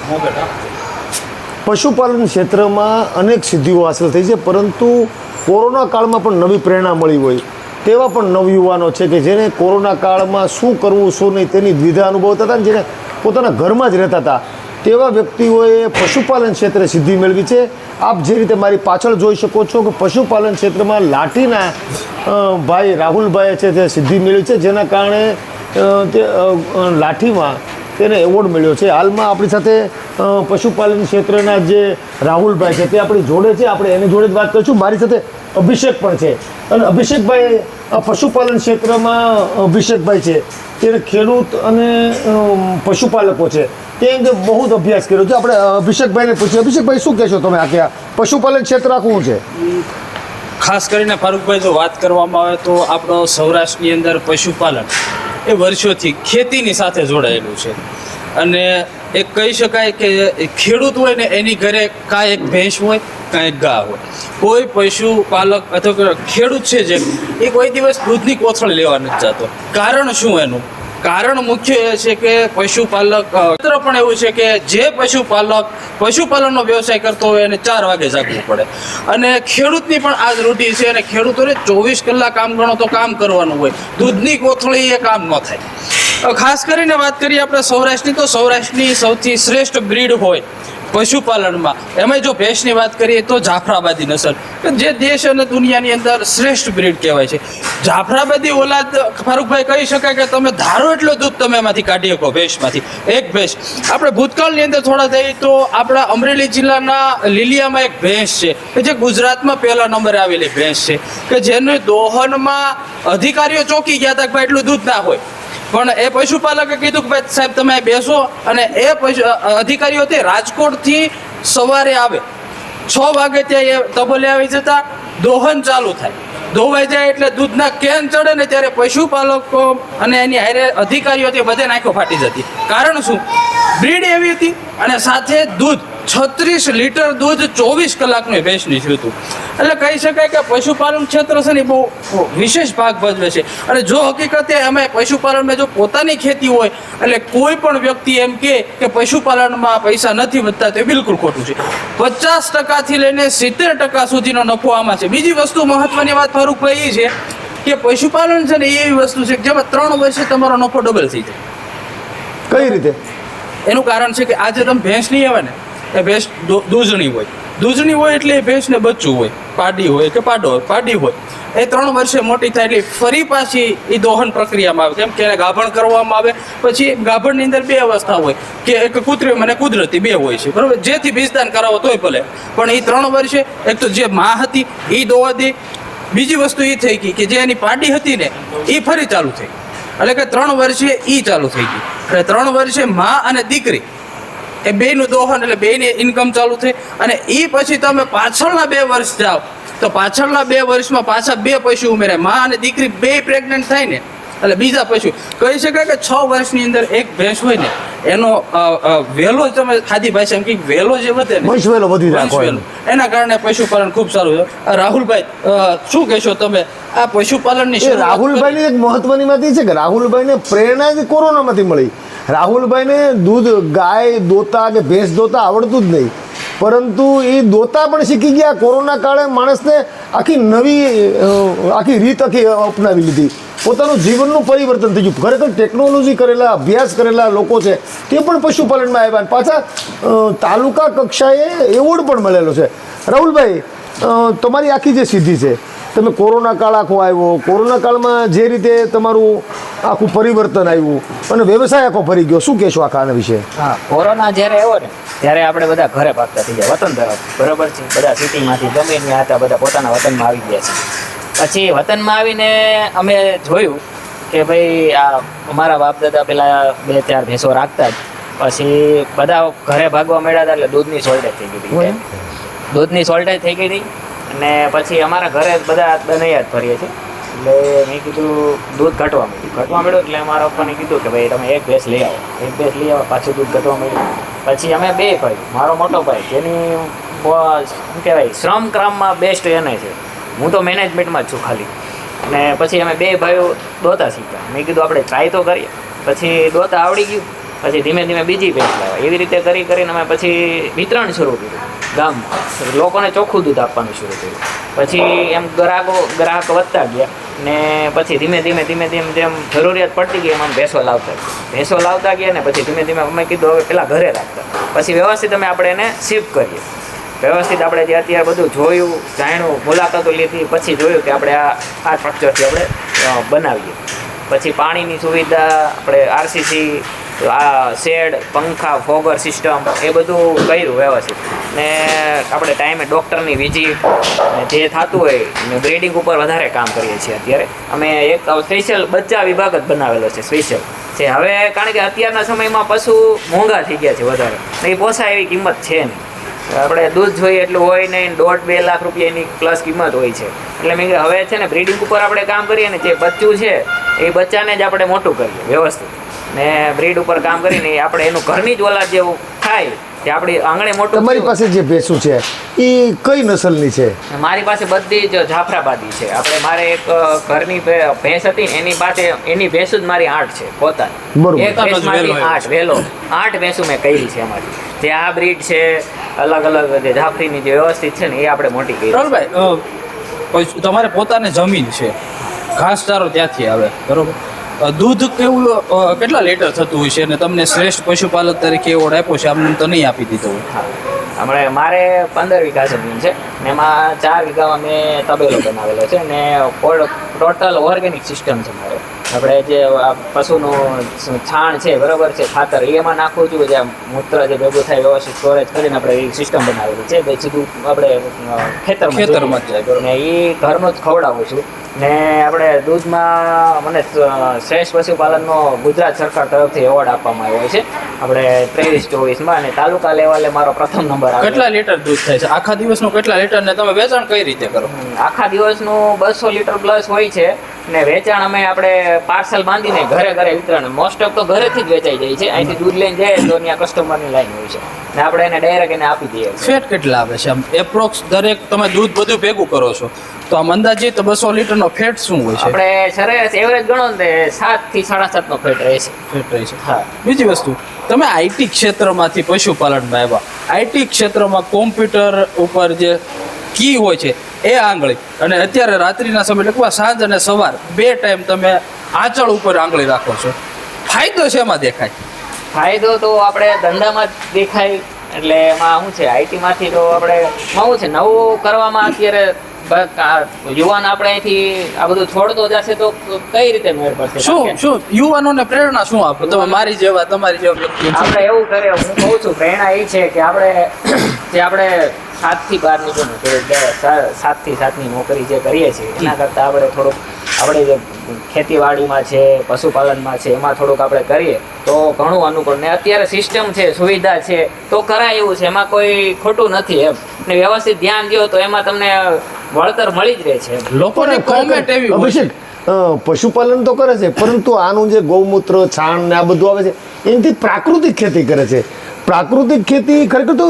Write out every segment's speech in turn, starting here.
હા બેટા. પશુપાલન ક્ષેત્રમાં અનેક સિદ્ધિઓ હાંસલ થઈ છે, પરંતુ કોરોના કાળમાં પણ નવી પ્રેરણા મળી હોય તેવા પણ નવયુવાનો છે કે જેને કોરોના કાળમાં શું કરવું શું નહીં તેની દ્વિધા અનુભવતા હતા, ને જેને પોતાના ઘરમાં જ રહેતા હતા તેવા વ્યક્તિઓએ પશુપાલન ક્ષેત્રે સિદ્ધિ મેળવી છે. આપ જે રીતે મારી પાછળ જોઈ શકો છો કે પશુપાલન ક્ષેત્રમાં લાઠીના ભાઈ રાહુલભાઈએ છે તે સિદ્ધિ મેળવી છે, જેના કારણે તે લાઠીમાં તેને એવોર્ડ મળ્યો છે. હાલમાં આપણી સાથે પશુપાલન ક્ષેત્રના જે રાહુલભાઈ છે તે આપણી જોડે છે. આપણે એની જોડે જ વાત કરીશું. મારી સાથે અભિષેક પણ છે, અને અભિષેકભાઈ પશુપાલન ક્ષેત્રમાં અભિષેકભાઈ છે તે ખેડૂત અને પશુપાલકો છે, તે અંગે બહુ જ અભ્યાસ કર્યો છે. આપણે અભિષેકભાઈને પૂછીએ. અભિષેકભાઈ, શું કહેશો તમે આ કે આ પશુપાલન ક્ષેત્ર આખું છે? ખાસ કરીને ફારૂકભાઈ જો વાત કરવામાં આવે તો આપણો સૌરાષ્ટ્રની અંદર પશુપાલન એ વર્ષોથી ખેતીની સાથે જોડાયેલું છે. અને એ કહી શકાય કે ખેડૂત હોય ને એની ઘરે કાં એક ભેંસ હોય કાં એક ગા હોય. કોઈ પશુપાલક અથવા ખેડૂત છે જે એ કોઈ દિવસ દૂધની કોથળ લેવા નથી જતો. કારણ શું એનું? કારણ મુખ્ય એ છે કે પશુપાલક પણ એવું છે કે જે પશુપાલનનો વ્યવસાય કરતો હોય એને 4 વાગે જાગવું પડે, અને ખેડૂતની પણ આ જ રૂઢી છે. અને ખેડૂતોને 24 કલાક કામ ગણો તો કામ કરવાનું હોય, દૂધની કોથળી એ કામ ન થાય. ખાસ કરીને વાત કરીએ આપણે સૌરાષ્ટ્રની, તો સૌરાષ્ટ્રની સૌથી શ્રેષ્ઠ બ્રીડ હોય પશુપાલનમાં, એમાં જો ભેંસની વાત કરીએ તો જાફરાબાદી નસલ, જે દેશ અને દુનિયાની અંદર શ્રેષ્ઠ બ્રીડ કહેવાય છે. જાફરાબાદી ઓલાદ ફારૂકભાઈ કહી શકાય કે તમે ધારો એટલો દૂધ તમે એમાંથી કાઢી શકો ભેંસમાંથી. એક ભેંસ આપણે ભૂતકાળની અંદર થોડા જઈએ તો આપણા અમરેલી જિલ્લાના લીલિયામાં એક ભેંસ છે કે જે ગુજરાતમાં પહેલા નંબરે આવેલી ભેંસ છે, કે જેને દોહનમાં અધિકારીઓ ચોંકી ગયા હતા કે ભાઈ એટલું દૂધ ના હોય, પણ એ પશુપાલકે કીધું કે ભાઈ સાહેબ તમે બેસો, અને એ અધિકારીઓ તે રાજકોટથી સવારે આવે 6 વાગે ત્યાં એ તબલે આવી જતા, દોહન ચાલુ થાય, ધોવાઈ જાય એટલે દૂધના કેન ચડે ને ત્યારે પશુપાલકો અને એની હારે અધિકારીઓ તે બધે નાખો ફાટી જતી. કારણ શું? બ્રીડ એવી હતી, અને સાથે દૂધ 36 લીટર દૂધ 24 કલાકનું ભેંસની થયું હતું. એટલે કહી શકાય કે પશુપાલન ક્ષેત્ર છે ને બહુ વિશેષ ભાગ ભજવે છે. અને જો હકીકતે અમે પશુપાલનમાં જો પોતાની ખેતી હોય એટલે કોઈ પણ વ્યક્તિ એમ કે પશુપાલનમાં પૈસા નથી વધતા, તો એ બિલકુલ ખોટું છે. 50% લઈને 70% સુધીનો નફો આમાં છે. બીજી વસ્તુ મહત્વની વાત ફારૂકભાઈ એ છે કે પશુપાલન છે ને એ એવી વસ્તુ છે કે જેમાં 3 વર્ષે તમારો નફો ડબલ થઈ જાય. કઈ રીતે? એનું કારણ છે કે આજે તમે ભેંસ નહીં આવે ને, એ ભેંસ દૂધણી હોય એટલે એ ભેંસને બચ્ચું હોય, પાડી હોય કે પાડી હોય, એ 3 વર્ષે મોટી થાય એટલે ફરી પાછી એ દોહન પ્રક્રિયામાં આવે. કેમ કે એને ગાભણ કરવામાં આવે. પછી ગાભણની અંદર 2 અવસ્થા હોય, કે એક કૃત્રિમ અને કુદરતી 2 હોય છે, બરાબર? જેથી બીજદાન કરાવો તોય ભલે, પણ એ 3 વર્ષે એક તો જે માં હતી એ દોવા દે, બીજી વસ્તુ એ થઈ ગઈ કે જે એની પાડી હતી ને એ ફરી ચાલુ થઈ, એટલે કે 3 વર્ષે એ ચાલુ થઈ ગઈ. એટલે 3 વર્ષે માં અને દીકરી એ બેયનું દોહન, એટલે બેયની ઇન્કમ ચાલુ થઈ. અને એ પછી તમે પાછળના 2 વર્ષ જાઓ તો પાછળના 2 વર્ષમાં પાછા 2 પશુ ઉમેરાય, માં અને દીકરી 2 પ્રેગ્નન્ટ થાય ને એટલે બીજા પશુ. કહી શકાય કે 6 વર્ષની અંદર એક ભેંસ હોય ને એનો વેલો, તમે ખાધી ભાષા એમ કે વેલો જે વધે ને, વંશવેલો વધી જાય, એના કારણે પશુપાલન ખૂબ સારું છે. રાહુલભાઈ, શું કહેશો તમે આ પશુપાલનની? રાહુલભાઈની એક મહત્વની વાત એ છે કે રાહુલભાઈને પ્રેરણા જ કોરોનામાંથી મળી. રાહુલભાઈને દૂધ ગાય દોતા કે ભેંસ દોતા આવડતું જ નહીં, પરંતુ એ દોતા પણ શીખી ગયા. કોરોના કાળે માણસને આખી રીત અપનાવી લીધી, પોતાનું જીવનનું પરિવર્તન થઈ ગયું. ખરેખર ટેકનોલોજી કરેલા, અભ્યાસ કરેલા લોકો છે તે પણ પશુપાલનમાં આવ્યા, પાછા તાલુકા કક્ષાએ એવોર્ડ પણ મળેલો છે. રાહુલભાઈ, તમારી આખી જે સિદ્ધિ છે, તમે કોરોના કાળ આખો આવ્યો, કોરોના કાળમાં જે રીતે તમારું આખું પરિવર્તન આવ્યું અને વ્યવસાય આખો ફરી ગયો, શું કહેશો આના વિશે? હા, કોરોના જ્યારે આવ્યો ને ત્યારે આપણે બધા ઘરે ભાગતા થઈ ગયા, વતન તરફ, બરાબર છે? બધા સિટીમાંથી જમીન હતા, બધા પોતાના વતનમાં આવી ગયા છે. પછી વતનમાં આવીને અમે જોયું કે ભાઈ આ અમારા બાપ દાદા પેલા 2-4 ભેંસો રાખતા જ, પછી બધા ઘરે ભાગવા મળ્યા હતા, એટલે દૂધની શોર્ટેજ થઈ ગઈ હતી. અને પછી અમારા ઘરે બધા દનૈયા જ ભરીએ છીએ, એટલે મેં કીધું દૂધ ઘટવા મળ્યું. એટલે અમારા પપ્પાને કીધું કે ભાઈ તમે એક ભેંસ લઈ આવો, પાછું દૂધ ઘટવા મળ્યું. પછી અમે 2 ભાઈ, મારો મોટો ભાઈ જેની શું કહેવાય શ્રમ ક્રમમાં બેસ્ટ એને છે, હું તો મેનેજમેન્ટમાં જ છું ખાલી. અને પછી અમે 2 ભાઈઓ દોતા શીખ્યા. મેં કીધું આપણે ટ્રાય તો કરીએ. પછી દોતા આવડી ગયું, પછી ધીમે ધીમે બીજી ભેંસ લાવ્યા. એવી રીતે કરીને અમે પછી વિતરણ શરૂ કર્યું ગામમાં, લોકોને ચોખ્ખું દૂધ આપવાનું શરૂ કર્યું. પછી એમ ગ્રાહક વધતા ગયા ને પછી ધીમે ધીમે જેમ જરૂરિયાત પડતી ગઈ એમ અમે ભેંસો લાવતા ગયા ને પછી ધીમે ધીમે અમે કીધું હવે પેલા ઘરે રાખતા, પછી વ્યવસ્થિત અમે આપણે એને શિફ્ટ કરીએ. વ્યવસ્થિત આપણે જે અત્યારે બધું જોયું, જાણ્યું, મુલાકાતો લીધી, પછી જોયું કે આપણે આ સ્ટ્રક્ચરથી આપણે બનાવીએ. પછી પાણીની સુવિધા આપણે RCC, આ શેડ, પંખા, ફોગર સિસ્ટમ એ બધું કર્યું વ્યવસ્થિત. ને આપણે ટાઈમે ડૉક્ટરની વિઝિટ જે થતું હોય ને બ્રીડિંગ ઉપર વધારે કામ કરીએ છીએ. અત્યારે અમે એક સ્પેશિયલ બચ્ચા વિભાગ જ બનાવેલો છે સ્પેશિયલ છે. હવે કારણ કે અત્યારના સમયમાં પશુ મોંઘા થઈ ગયા છે વધારે, એ પોસાય એવી કિંમત છે નહીં. આપણે દૂધ જોઈએ એટલું હોય નહીં, 1.5-2 લાખ રૂપિયાની પ્લસ કિંમત હોય છે. એટલે મેં કીધું હવે છે ને બ્રીડિંગ ઉપર આપણે કામ કરીએ ને, જે બચ્ચું છે એ બચ્ચાને જ આપણે મોટું કરીએ વ્યવસ્થિત, ને બ્રીડ ઉપર કામ કરીને આપણે એનું ઘરની જ ઓલાદ જેવું થાય કે આપણી આંગણે મોટું. તમારી પાસે જે ભેંસું છે એ કઈ નસલની છે? મારી પાસે બધી જ જાફરાબાદી છે. મારે એક ઘરની ભેંસ હતી ને એની પાસે એની ભેંસું જ મારી 8 છે પોતાની. બરોબર. એક ભેંસમાંથી 8 ભેંસું મેં કરી છે અમારી. જે આ બ્રીડ છે અલગ જે જાફરીની જે વ્યવસ્થિત છે ને એ આપણે મોટી કરી. રાહુલભાઈ, તમારે પોતાને જમીન છે, ઘાસચારો ત્યાંથી આવે, બરોબર? દૂધ કેવું કેટલા લીટર થતું હોય છે અને તમને શ્રેષ્ઠ પશુપાલક તરીકે એવોર્ડ આપ્યો છે, આમ તો નહીં આપી દીધો હોય? હમણાં મારે 15 વીઘા જમીન છે ને એમાં 4 વીઘામાં મેં તબેલો બનાવેલો છે ને ટોટલ ઓર્ગેનિક સિસ્ટમ છે મારે. આપણે જે પશુનું છાણ છે, બરાબર છે, ખાતર એમાં નાખવું છું, જે મૂત્ર જે ભેગું થાય વ્યવસ્થિત સ્ટોરેજ કરીને આપણે એ સિસ્ટમ બનાવેલી છે. બે સીધું આપણે ખેતરમાં જ જાય ને એ ઘરનું જ ખવડાવું છું. ને આપણે દૂધમાં મને શ્રેષ્ઠ પશુપાલનનો ગુજરાત સરકાર તરફથી એવોર્ડ આપવામાં આવ્યો છે આપણે 23-24માં, અને તાલુકા લેવલે મારો પ્રથમ નંબર આવ્યો. કેટલા લીટર દૂધ થાય છે આખા દિવસનું? કેટલા લીટર ને તમે વેચાણ કઈ રીતે કરો? આખા દિવસનું 200 લીટર પ્લસ હોય છે ને વેચાણ અમે આપણે પાર્સલ બાંધીને ઘરે વિતરણ મોસ્ટ ઓફ તો ઘરેથી જ વેચાઈ જાય છે. અહીંથી દૂધ લઈને જાય તો ત્યાં કસ્ટમરની લાઈન હોય છે ને આપણે એને ડાયરેક્ટ એને આપી દઈએ. ફેટ કેટલા આવે છે આમ એપ્રોક્સ? દરેક તમે દૂધ બધું ભેગું કરો છો તો આમ અંદાજિત 200 લીટરનો ફેટ શું હોય છે? આપણે સરેરાશ એવરેજ ગણો ને 7 થી 7.5 નો ફેટ રહે છે. ફેટ રહે છે. હા. બીજી વસ્તુ, તમે IT ક્ષેત્રમાંથી પશુપાલનમાં આવ્યા, IT ક્ષેત્રમાં કોમ્પ્યુટર ઉપર જે કી હોય છે એ આંગળી, અને અત્યારે રાત્રિના સમય એટલે સાંજ અને સવાર 2 ટાઈમ તમે આંચળ ઉપર આંગળી રાખો છો, ફાયદો છે એમાં દેખાય? ફાયદો તો આપણે ધંધામાં જ દેખાય. એટલે એમાં શું છે, IT માંથી તો આપણે શું છે નવું કરવામાં અત્યારે યુવાન આપણે અહીંથી આ બધું છોડતો જશે તો કઈ રીતે મેળ પડશે? શું યુવાનોને પ્રેરણા શું આપો તમે? મારી જેવા, તમારી જેવા આપણે એવું કરે, હું કહું છું પ્રેરણા એ છે કે આપણે 7 થી 12 ની 7 થી 7 ની નોકરી જે કરીએ છીએ એના કરતાં આપણે થોડુંક આપણે જે ખેતીવાડીમાં છે, પશુપાલનમાં છે, એમાં થોડુંક આપણે કરીએ તો ઘણું અનુકૂળ. ને અત્યારે સિસ્ટમ છે, સુવિધા છે તો કરાય એવું છે, એમાં કોઈ ખોટું નથી એમ. ને વ્યવસ્થિત ધ્યાન દો તો એમાં તમને વળતર મળી જ રહે છે. લોકોને કોમેન્ટ એવી હોય છે, અભિષેક પશુપાલન તો કરે છે પરંતુ આનું જે ગૌમૂત્ર, છાણ ને આ બધું આવે છે એનાથી પ્રાકૃતિક ખેતી કરે છે. પ્રાકૃતિક ખેતી ખરેખર તો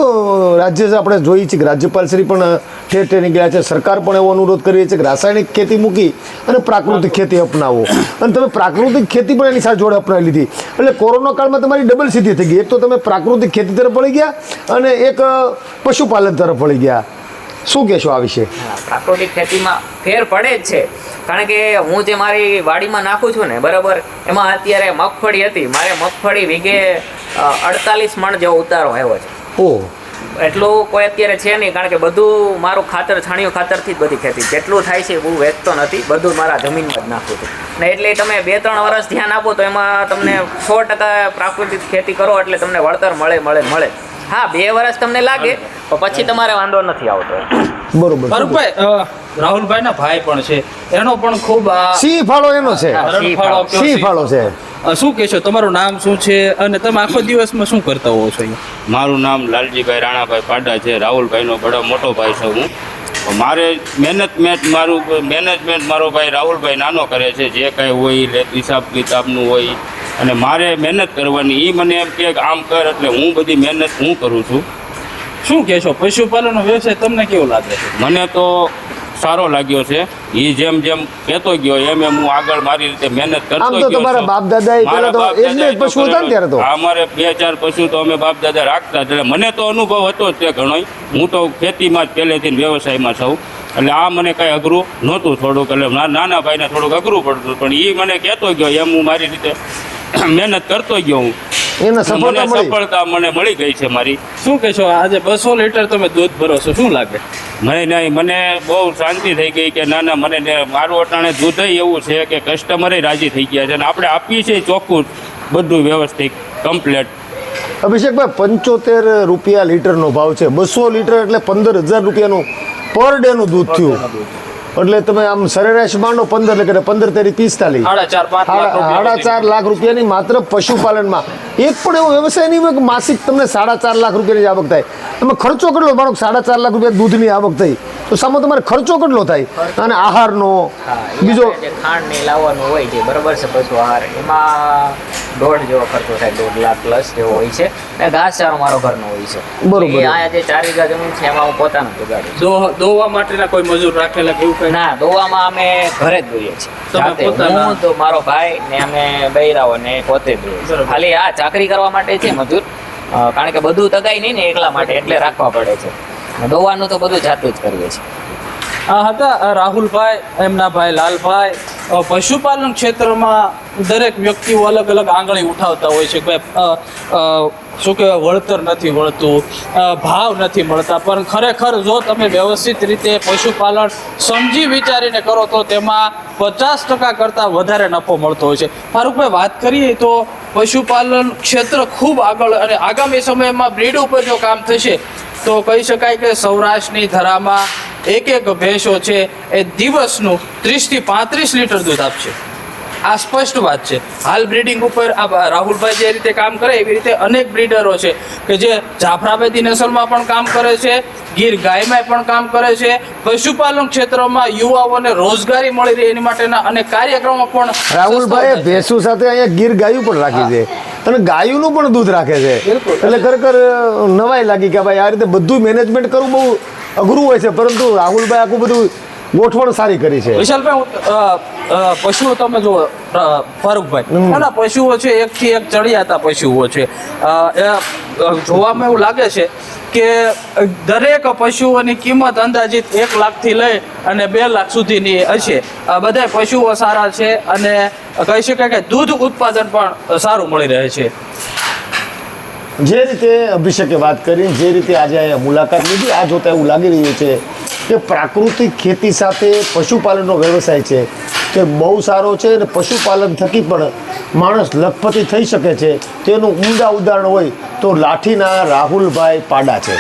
રાજ્ય આપણે જોઈએ છીએ કે રાજ્યપાલશ્રી પણ ઠેર ઠેર ગયા છે, સરકાર પણ એવો અનુરોધ કરીએ છીએ કે રાસાયણિક ખેતી મૂકી અને પ્રાકૃતિક ખેતી અપનાવો, અને તમે પ્રાકૃતિક ખેતી પણ એની સાથે જોડે અપનાવી લીધી. એટલે કોરોના કાળમાં તમારી ડબલ સિદ્ધિ થઈ ગઈ. એક તો તમે પ્રાકૃતિક ખેતી તરફ વળી ગયા અને એક પશુપાલન તરફ વળી ગયા. શું કહેશો આ વિશે? પ્રાકૃતિક ખેતીમાં ફેર પડે જ છે, કારણ કે હું જે મારી વાડીમાં નાખું છું ને, બરાબર, એમાં અત્યારે મગફળી હતી, મારે મગફળી વીઘે 48 મણ જેવો ઉતારો આવ્યો છે. ઓહ, એટલું કોઈ અત્યારે છે નહીં, કારણ કે બધું મારું ખાતર, છાણિયું ખાતરથી જ બધી ખેતી. જેટલું થાય છે હું વેચતો નથી, બધું મારા જમીનમાં જ નાખું છું. ને એટલે તમે 2-3 વર્ષ ધ્યાન આપો તો એમાં તમને 100% પ્રાકૃતિક ખેતી કરો એટલે તમને વળતર મળે. હા, 2 વર્ષ તમને લાગે તો પછી તમારે વાંધો નથી આવતો. બરોબર. રાહુલભાઈ ના ભાઈ પણ છે, એનો પણ ખૂબ સિંહ ફાળો એનો છે. સિંહ ફાળો છે. શું કહેશો, તમારું નામ શું છે અને તમે આખો દિવસમાં શું કરતા હોવો છો? મારું નામ લાલજીભાઈ રાણાભાઈ પાડા છે. રાહુલભાઈનો બડો મોટો ભાઈ છું હું. મારે મેનેજમેન્ટ મારો ભાઈ રાહુલભાઈ નાનો કરે છે. જે કાંઈ હોય હિસાબ કિતાબનું હોય અને મારે મહેનત કરવાની. એ મને એમ કે આમ કર એટલે હું બધી મહેનત હું કરું છું. શું કહેશો, પશુપાલનનો વ્યવસાય તમને કેવો લાગે છે? મને તો સારો લાગ્યો છે. એ જેમ જેમ કહેતો ગયો એમ એમ હું આગળ મારી રીતે મહેનત કરતો આમ ગયો તો તમારા છું. બાપ દાદાએ પહેલા તો મારા એક બે બાપ પશુ હતા ને ત્યારે તો? હા, અમારે 2-4 પશુ તો અમે બાપ દાદા રાખતા એટલે મને તો અનુભવ હતો જ તે ઘણોય. હું તો ખેતીમાં જ પહેલેથી વ્યવસાયમાં છું એટલે આ મને કાંઈ અઘરું નહોતું થોડુંક, એટલે નાના ભાઈને થોડુંક અઘરું પડતું, પણ એ મને કહેતો ગયો એમ હું મારી રીતે મહેનત કરતો ગયો હું. એને મને સફળતા મળી. સફળતા મને મળી ગઈ છે મારી. શું કહેશો, આજે 200 લીટર તમે દૂધ ભરો છો, શું લાગે? નહીં મને બહુ શાંતિ થઈ ગઈ કે ના મને મારું અટાણે દૂધ એવું છે કે કસ્ટમરે રાજી થઈ ગયા છે અને આપણે આપીએ છીએ ચોખ્ખું બધું વ્યવસ્થિત કમ્પ્લેટ. અભિષેકભાઈ 75 રૂપિયા લીટરનો ભાવ છે. 200 લીટર એટલે 15,000 રૂપિયાનું પર ડેનું દૂધ થયું. એટલે તમે આમ સરેરાશ માંડો 15 એટલે 15 તેરી 45, 4.5 લાખ રૂપિયાની માત્ર પશુપાલનમાં. એક પણ એવો વ્યવસાય નહીં હોય કે માસિક તમને 4.5 લાખ રૂપિયાની આવક થાય. તમે ખર્ચો કેટલો માનો 4.5 લાખ રૂપિયા દૂધની આવક થઈ તો સામે તમારે ખર્ચો કેટલો થાય? અને આહારનો બીજો ખાંડ ને લાવવાનું હોય છે, બરોબર છે, પશુ આહાર એમાં 1.5 જેવો ખર્ચો થાય, 1.5 લાખ પ્લસ જેવો હોય છે. અને ઘાસચારો મારો ઘરનો હોય છે. બરોબર. એ અહીંયા જે 4 વીઘા જમીન છે એમાં હું પોતાનું જગાડું. દોવા માટેના કોઈ મજૂર રાખેલા કે એવું કંઈ? ના, દોવામાં અમે ઘરે જ દોઈએ છીએ. તમે જાતે. પોતાના? હું તો મારો ભાઈ ને અમે બૈરાઓ ને પોતે જ દોઈએ છીએ. બરોબર. ખાલી આ ચાકરી કરવા માટે છે મજૂર, કારણ કે બધું તગાઈ નહીં ને એકલા માટે, એટલે રાખવા પડે છે. અને દોવાનું તો બધું જાતે જ કરીએ છીએ. આ હતા રાહુલભાઈ, એમના ભાઈ લાલભાઈ. પશુપાલન ક્ષેત્રમાં દરેક વ્યક્તિઓ અલગ અલગ આંગળી ઉઠાવતા હોય છે કે ભાઈ શું કહેવાય, વળતર નથી મળતું, ભાવ નથી મળતા. પણ ખરેખર જો તમે વ્યવસ્થિત રીતે પશુપાલન સમજી વિચારીને કરો તો તેમાં 50% કરતાં વધારે નફો મળતો હોય છે. ફારૂકભાઈ, વાત કરીએ તો પશુપાલન ક્ષેત્ર ખૂબ આગળ, અને આગામી સમયમાં બ્રીડ ઉપર જો કામ થશે તો કહી શકાય કે સૌરાષ્ટ્રની ધરામાં એક ભેંસો છે એ દિવસનું 30 થી 35 લીટર દૂધ આપશે. આ સ્પષ્ટ વાત છે. હાલ બ્રીડિંગ ઉપર આ રાહુલભાઈ જે રીતે કામ કરે એવી રીતે અનેક બ્રીડરો છે કે જે જાફરાબાદી નસલમાં પણ કામ કરે છે, ગીર ગાયમાં પણ કામ કરે છે. પશુપાલન ક્ષેત્રમાં યુવાઓને રોજગારી મળી રહે એની માટેના અનેક કાર્યક્રમો પણ રાહુલભાઈએ ભેંસુ સાથે અહીંયા ગીર ગાયું પણ રાખી છે અને ગાયુંનું પણ દૂધ રાખે છે. બિલકુલ. એટલે ખરેખર નવાઈ લાગી કે ભાઈ આ રીતે બધું મેનેજમેન્ટ કરવું બહુ અઘરું હોય છે, પરંતુ રાહુલભાઈ આખું બધું ગોઠવણ સારી કરી છે. વિશાલભાઈ, પશુઓ તમે જુઓ, ફારૂકભાઈ, ઘણા પશુઓ છે, એકથી એક ચડિયાતા પશુઓ છે. જોવામાં એવું લાગે છે કે દરેક પશુઓની કિંમત અંદાજિત 1 લાખથી લઈ અને 2 લાખ સુધીની હશે. બધા પશુઓ સારા છે અને કહી શકાય કે દૂધ ઉત્પાદન પણ સારું મળી રહે છે. જે રીતે અભિષેકે વાત કરી, જે રીતે આજે અહીંયા મુલાકાત લીધી, આ જોતા એવું લાગી રહ્યું છે કે પ્રાકૃતિક ખેતી સાથે પશુપાલનનો વ્યવસાય છે કે બહુ સારો છે અને પશુપાલન થકી પણ માણસ લખપતિ થઈ શકે છે. તેનું ઉમદા ઉદાહરણ હોય તો લાઠીના રાહુલભાઈ પાડા છે.